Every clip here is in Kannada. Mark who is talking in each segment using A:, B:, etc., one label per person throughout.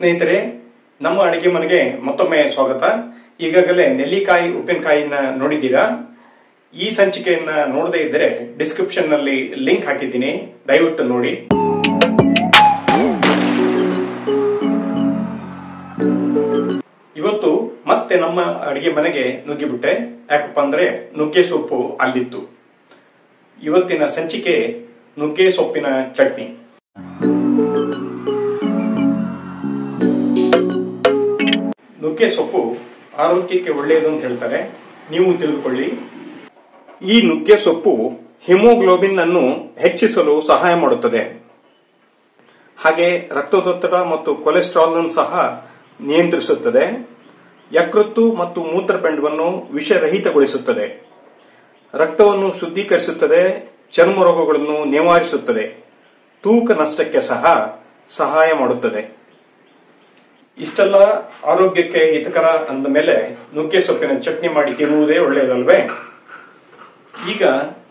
A: ಸ್ನೇಹಿತರೆ, ನಮ್ಮ ಅಡಿಗೆ ಮನೆಗೆ ಮತ್ತೊಮ್ಮೆ ಸ್ವಾಗತ. ಈಗಾಗಲೇ ನೆಲ್ಲಿಕಾಯಿ ಉಪ್ಪಿನಕಾಯಿನ ನೋಡಿದ್ದೀರಾ? ಈ ಸಂಚಿಕೆಯನ್ನ ನೋಡದೇ ಇದ್ದರೆ ಡಿಸ್ಕ್ರಿಪ್ಷನ್ ನಲ್ಲಿ ಲಿಂಕ್ ಹಾಕಿದ್ದೀನಿ, ದಯವಿಟ್ಟು ನೋಡಿ. ಇವತ್ತು ಮತ್ತೆ ನಮ್ಮ ಅಡಿಗೆ ಮನೆಗೆ ನುಗ್ಗಿಬಿಟ್ಟೆ. ಯಾಕಪ್ಪ ಅಂದ್ರೆ ನುಗ್ಗೆ ಸೊಪ್ಪು ಅಲ್ಲಿತ್ತು. ಇವತ್ತಿನ ಸಂಚಿಕೆ ನುಗ್ಗೆ ಸೊಪ್ಪಿನ ಚಟ್ನಿ. ನುಗ್ಗೆ ಸೊಪ್ಪು ಆರೋಗ್ಯಕ್ಕೆ ಒಳ್ಳೆಯದು ಅಂತ ಹೇಳ್ತಾರೆ, ನೀವು ತಿಳಿದುಕೊಳ್ಳಿ. ಈ ನುಗ್ಗೆ ಸೊಪ್ಪು ಹಿಮೋಗ್ಲೋಬಿನ್ ಅನ್ನು ಹೆಚ್ಚಿಸಲು ಸಹಾಯ ಮಾಡುತ್ತದೆ. ಹಾಗೆ ರಕ್ತದೊತ್ತಡ ಮತ್ತು ಕೊಲೆಸ್ಟ್ರಾಲ್ ಅನ್ನು ಸಹ ನಿಯಂತ್ರಿಸುತ್ತದೆ. ಯಕೃತ್ತು ಮತ್ತು ಮೂತ್ರಪಿಂಡವನ್ನು ವಿಷರಹಿತಗೊಳಿಸುತ್ತದೆ. ರಕ್ತವನ್ನು ಶುದ್ಧೀಕರಿಸುತ್ತದೆ. ಚರ್ಮ ರೋಗಗಳನ್ನು ನಿವಾರಿಸುತ್ತದೆ. ತೂಕ ನಷ್ಟಕ್ಕೆ ಸಹ ಸಹಾಯ ಮಾಡುತ್ತದೆ. ಇಷ್ಟೆಲ್ಲ ಆರೋಗ್ಯಕ್ಕೆ ಹಿತಕರ ಅಂದ ಮೇಲೆ ನುಗ್ಗೆ ಸೊಪ್ಪಿನ ಚಟ್ನಿ ಮಾಡಿ ತಿನ್ನುವುದೇ ಒಳ್ಳೆಯದಲ್ವೇ? ಈಗ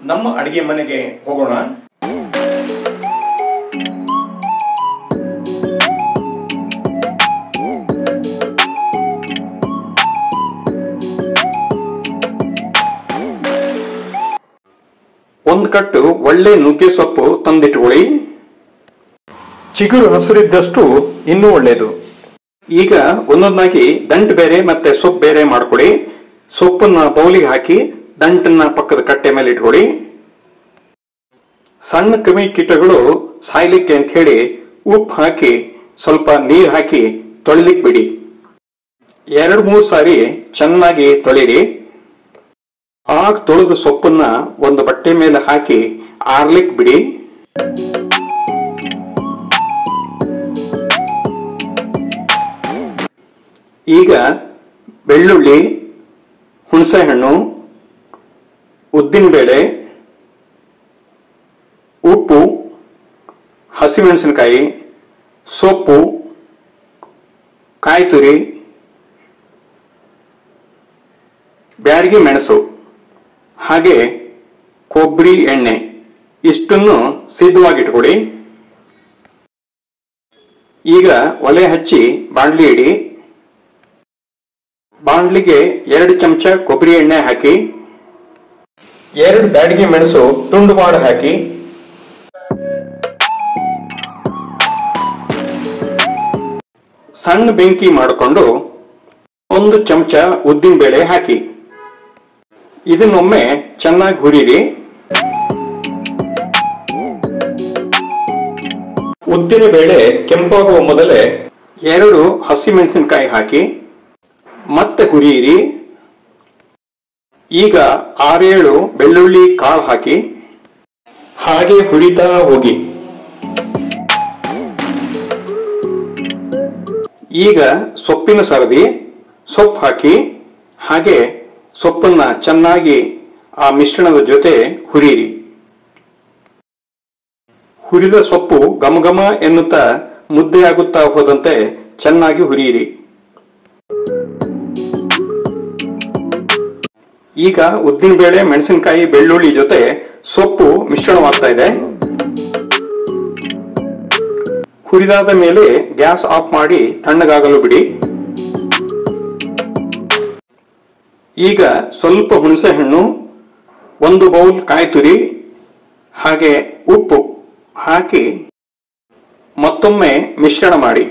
A: ನಮ್ಮ ಅಡಿಗೆ ಮನೆಗೆ ಹೋಗೋಣ. ಒಂದು ಕಟ್ಟು ಒಳ್ಳೆ ನುಗ್ಗೆ ಸೊಪ್ಪು ತಂದಿಟ್ಕೊಳ್ಳಿ. ಚಿಗುರು ಹಸಿರಿದ್ದಷ್ಟು ಇನ್ನೂ ಒಳ್ಳೆಯದು. ಈಗ ಒಂದೊಂದಾಗಿ ದಂಟು ಬೇರೆ ಮತ್ತೆ ಸೊಪ್ಪು ಬೇರೆ ಮಾಡ್ಕೊಳ್ಳಿ. ಸೊಪ್ಪನ್ನ ಬೌಲಿಗೆ ಹಾಕಿ ದಂಟನ್ನ ಪಕ್ಕದ ಕಟ್ಟೆ ಮೇಲೆ ಇಟ್ಕೊಳ್ಳಿ. ಸಣ್ಣ ಕ್ರಿಮಿ ಕೀಟಗಳು ಸಾಯ್ಲಿಕ್ಕೆ ಅಂತ ಹೇಳಿ ಉಪ್ಪು ಹಾಕಿ ಸ್ವಲ್ಪ ನೀರು ಹಾಕಿ ತೊಳಿಲಿಕ್ಕೆ ಬಿಡಿ. 2-3 ಸಾರಿ ಚೆನ್ನಾಗಿ ತೊಳಿರಿ. ಆಗ ತೊಳೆದ ಸೊಪ್ಪನ್ನ ಒಂದು ಬಟ್ಟೆ ಮೇಲೆ ಹಾಕಿ ಆರ್ಲಿಕ್ಕೆ ಬಿಡಿ. ಈಗ ಬೆಳ್ಳುಳ್ಳಿ, ಹುಣಸೆಹಣ್ಣು, ಉದ್ದಿನಬೇಳೆ, ಉಪ್ಪು, ಹಸಿಮೆಣಸಿನಕಾಯಿ, ಸೊಪ್ಪು, ಕಾಯಿ ತುರಿ, ಬ್ಯಾಡಗಿ ಮೆಣಸು ಹಾಗೆ ಕೊಬ್ಬರಿ ಎಣ್ಣೆ ಇಷ್ಟನ್ನು ಸಿದ್ಧವಾಗಿಟ್ಕೊಳ್ಳಿ. ಈಗ ಒಲೆ ಹಚ್ಚಿ ಬಾಣಲಿ ಇಡಿ. ಬಾಣಲಿಗೆ 2 ಚಮಚ ಕೊಬ್ಬರಿ ಎಣ್ಣೆ ಹಾಕಿ, 2 ಬ್ಯಾಡಗಿ ಮೆಣಸು ತುಂಡು ಮಾಡಿ ಹಾಕಿ, ಸಣ್ಣ ಬೆಂಕಿ ಮಾಡಿಕೊಂಡು 1 ಚಮಚ ಉದ್ದಿನ ಬೇಳೆ ಹಾಕಿ. ಇದನ್ನೊಮ್ಮೆ ಚೆನ್ನಾಗಿ ಹುರಿರಿ. ಉದ್ದಿನ ಬೇಳೆ ಕೆಂಪಾಗುವ ಮೊದಲೇ 2 ಹಸಿಮೆಣಸಿನಕಾಯಿ ಹಾಕಿ ಮತ್ತೆ ಹುರಿಯಿರಿ. ಈಗ 6-7 ಬೆಳ್ಳುಳ್ಳಿ ಕಾಳು ಹಾಕಿ ಹಾಗೆ ಹುರಿತಾ ಹೋಗಿ. ಈಗ ಸೊಪ್ಪಿನ ಸರದಿ ಸೊಪ್ಪು ಹಾಕಿ ಹಾಗೆ ಸೊಪ್ಪನ್ನ ಚೆನ್ನಾಗಿ ಆ ಮಿಶ್ರಣದ ಜೊತೆ ಹುರಿಯಿರಿ. ಹುರಿದ ಸೊಪ್ಪು ಘಮಘಮ ಎನ್ನುತ್ತಾ ಮುದ್ದೆ ಆಗುತ್ತಾ ಹೋದಂತೆ ಚೆನ್ನಾಗಿ ಹುರಿಯಿರಿ. ಈಗ ಉದ್ದಿನಬೇಳೆ, ಮೆಣಸಿನಕಾಯಿ, ಬೆಳ್ಳುಳ್ಳಿ ಜೊತೆ ಸೊಪ್ಪು ಮಿಶ್ರಣವಾಗ್ತಾ ಇದೆ. ಹುರಿದಾದ ಮೇಲೆ ಗ್ಯಾಸ್ ಆಫ್ ಮಾಡಿ ತಣ್ಣಗಾಗಲು ಬಿಡಿ. ಈಗ ಸ್ವಲ್ಪ ಹುಣಸೆ ಹಣ್ಣು, 1 ಬೌಲ್ ಕಾಯಿ ತುರಿ ಹಾಗೆ ಉಪ್ಪು ಹಾಕಿ ಮತ್ತೊಮ್ಮೆ ಮಿಶ್ರಣ ಮಾಡಿ.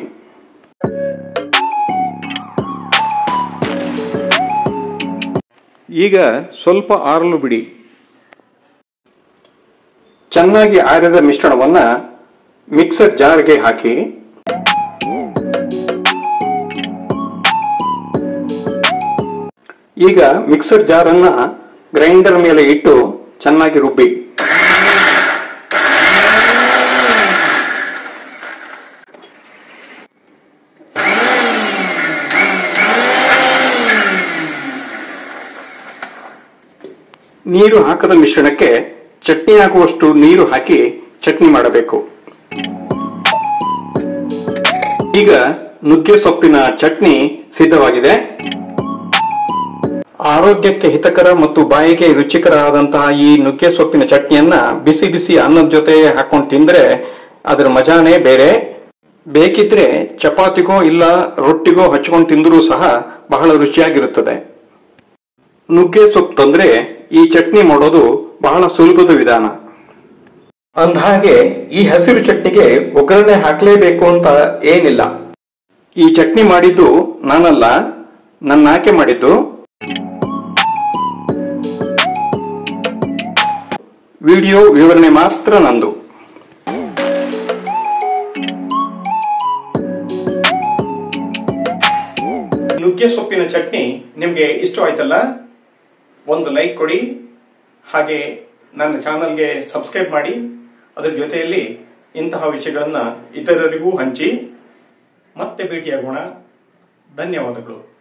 A: ಈಗ ಸ್ವಲ್ಪ ಆರಲು ಬಿಡಿ. ಚೆನ್ನಾಗಿ ಆರಿದ ಮಿಶ್ರಣವನ್ನ ಮಿಕ್ಸರ್ ಜಾರ್ಗೆ ಹಾಕಿ ಈಗ ಮಿಕ್ಸರ್ ಜಾರನ್ನ ಗ್ರೈಂಡರ್ ಮೇಲೆ ಇಟ್ಟು ಚೆನ್ನಾಗಿ ರುಬ್ಬಿ. ನೀರು ಹಾಕದ ಮಿಶ್ರಣಕ್ಕೆ ಚಟ್ನಿ ಆಗುವಷ್ಟು ನೀರು ಹಾಕಿ ಚಟ್ನಿ ಮಾಡಬೇಕು. ಈಗ ನುಗ್ಗೆ ಸೊಪ್ಪಿನ ಚಟ್ನಿ ಸಿದ್ಧವಾಗಿದೆ. ಆರೋಗ್ಯಕ್ಕೆ ಹಿತಕರ ಮತ್ತು ಬಾಯಿಗೆ ರುಚಿಕರ ಆದಂತಹ ಈ ನುಗ್ಗೆ ಸೊಪ್ಪಿನ ಚಟ್ನಿಯನ್ನ ಬಿಸಿ ಬಿಸಿ ಅನ್ನದ ಜೊತೆ ಹಾಕೊಂಡು ತಿಂದ್ರೆ ಅದರ ಮಜಾನೇ ಬೇರೆ. ಬೇಕಿದ್ರೆ ಚಪಾತಿಗೋ ಇಲ್ಲ ರೊಟ್ಟಿಗೋ ಹಚ್ಕೊಂಡು ತಿಂದರೂ ಸಹ ಬಹಳ ರುಚಿಯಾಗಿರುತ್ತದೆ. ನುಗ್ಗೆ ಸೊಪ್ಪು ತಂದ್ರೆ ಈ ಚಟ್ನಿ ಮಾಡೋದು ಬಹಳ ಸುಲಭದ ವಿಧಾನ. ಅಂದಹಾಗೆ ಈ ಹಸಿರು ಚಟ್ನಿಗೆ ಒಗ್ಗರಣೆ ಹಾಕಲೇಬೇಕು ಅಂತ ಏನಿಲ್ಲ. ಈ ಚಟ್ನಿ ಮಾಡಿದ್ದು ನಾನಲ್ಲ, ನನ್ನ ಆಕೆ ಮಾಡಿದ್ದು. ವಿಡಿಯೋ ವಿವರಣೆ ಮಾತ್ರ ನಂದು. ನುಗ್ಗೆ ಸೊಪ್ಪಿನ ಚಟ್ನಿ ನಿಮಗೆ ಇಷ್ಟವಾಯ್ತಲ್ಲ? ಒಂದು ಲೈಕ್ ಕೊಡಿ, ಹಾಗೆ ನನ್ನ ಚಾನಲ್ಗೆ ಸಬ್ಸ್ಕ್ರೈಬ್ ಮಾಡಿ. ಅದರ ಜೊತೆಯಲ್ಲಿ ಇಂತಹ ವಿಷಯಗಳನ್ನು ಇತರರಿಗೂ ಹಂಚಿ. ಮತ್ತೆ ಭೇಟಿಯಾಗೋಣ. ಧನ್ಯವಾದಗಳು.